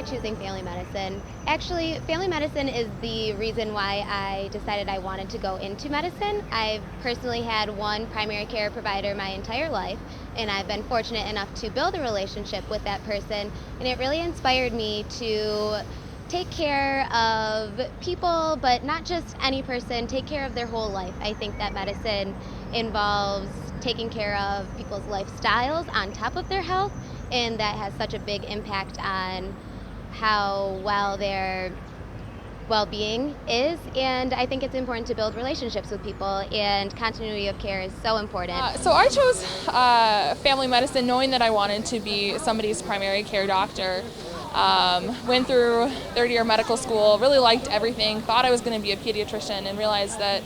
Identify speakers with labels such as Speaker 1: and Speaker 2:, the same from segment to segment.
Speaker 1: by choosing family medicine. Actually, family medicine is the reason why I decided I wanted to go into medicine. I've personally had one primary care provider my entire life, and I've been fortunate enough to build a relationship with that person, and it really inspired me to take care of people, but not just any person, take care of their whole life. I think that medicine involves taking care of people's lifestyles on top of their health, and that has such a big impact on how well their well-being is. And I think it's important to build relationships with people, and continuity of care is so important.
Speaker 2: So I chose family medicine knowing that I wanted to be somebody's primary care doctor. Went through third-year medical school, really liked everything, thought I was going to be a pediatrician, and realized that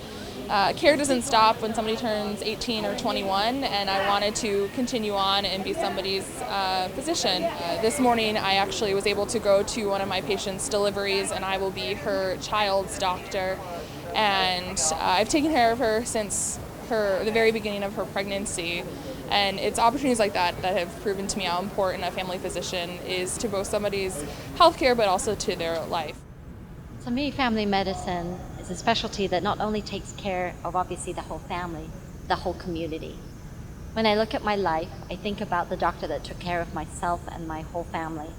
Speaker 2: care doesn't stop when somebody turns 18 or 21, and I wanted to continue on and be somebody's physician. This morning I actually was able to go to one of my patients' deliveries, and I will be her child's doctor, and I've taken care of her since the very beginning of her pregnancy. And it's opportunities like that that have proven to me how important a family physician is to both somebody's health care but also to their life.
Speaker 3: To me, family medicine is a specialty that not only takes care of obviously the whole family, the whole community. When I look at my life, I think about the doctor that took care of myself and my whole family.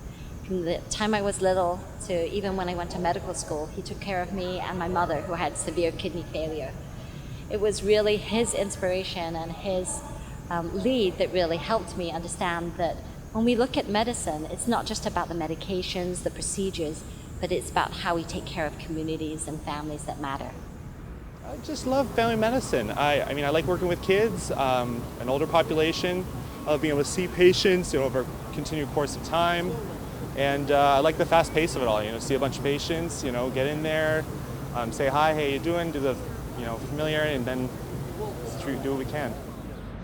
Speaker 3: From the time I was little to even when I went to medical school, he took care of me and my mother, who had severe kidney failure. It was really his inspiration and his lead that really helped me understand that when we look at medicine, it's not just about the medications, the procedures, but it's about how we take care of communities and families that matter.
Speaker 4: I just love family medicine. I mean, I like working with kids, an older population. I love being able to see patients, over a continued course of time. And I like the fast pace of it all, see a bunch of patients, get in there, say hi, hey, you doing, do the, familiar, and then do what we can.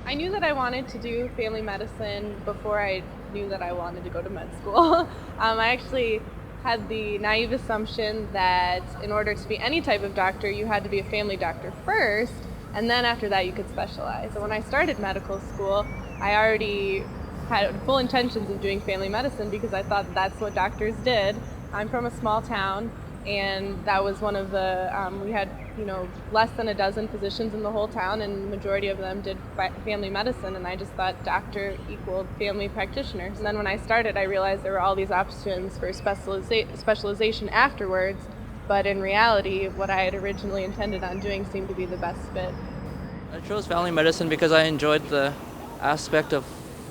Speaker 5: I knew that I wanted to do family medicine before I knew that I wanted to go to med school. I actually had the naive assumption that in order to be any type of doctor, you had to be a family doctor first, and then after that you could specialize. So when I started medical school, I already had full intentions of doing family medicine because I thought that's what doctors did. I'm from a small town, and that was one of the, we had less than a dozen physicians in the whole town, and the majority of them did family medicine, and I just thought doctor equaled family practitioners. And then when I started, I realized there were all these options for specialization afterwards, but in reality, what I had originally intended on doing seemed to be the best fit.
Speaker 6: I chose family medicine because I enjoyed the aspect of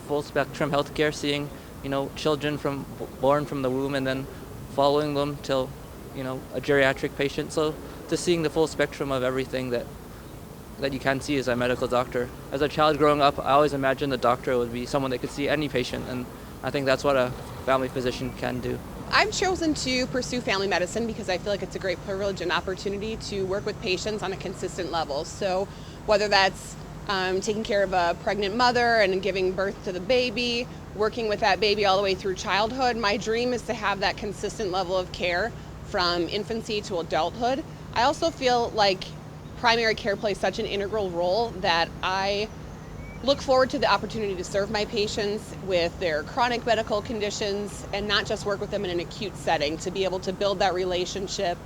Speaker 6: full spectrum healthcare, seeing children born from the womb and then following them till a geriatric patient. So just seeing the full spectrum of everything that you can see as a medical doctor. As a child growing up, I always imagined the doctor would be someone that could see any patient, and I think that's what a family physician can do.
Speaker 7: I've chosen to pursue family medicine because I feel like it's a great privilege and opportunity to work with patients on a consistent level. So whether that's taking care of a pregnant mother and giving birth to the baby, working with that baby all the way through childhood, my dream is to have that consistent level of care from infancy to adulthood. I also feel like primary care plays such an integral role that I look forward to the opportunity to serve my patients with their chronic medical conditions and not just work with them in an acute setting, to be able to build that relationship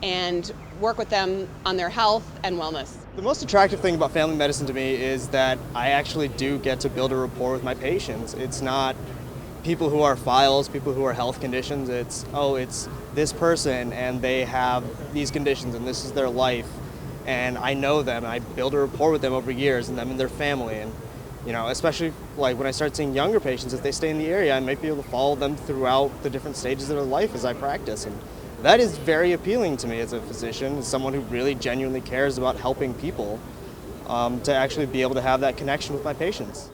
Speaker 7: and work with them on their health and wellness.
Speaker 8: The most attractive thing about family medicine to me is that I actually do get to build a rapport with my patients. It's not people who are files, people who are health conditions. It's this person and they have these conditions and this is their life. And I know them and I build a rapport with them over years and them and their family. And especially like when I start seeing younger patients, if they stay in the area, I might be able to follow them throughout the different stages of their life as I practice. And that is very appealing to me as a physician, as someone who really genuinely cares about helping people, to actually be able to have that connection with my patients.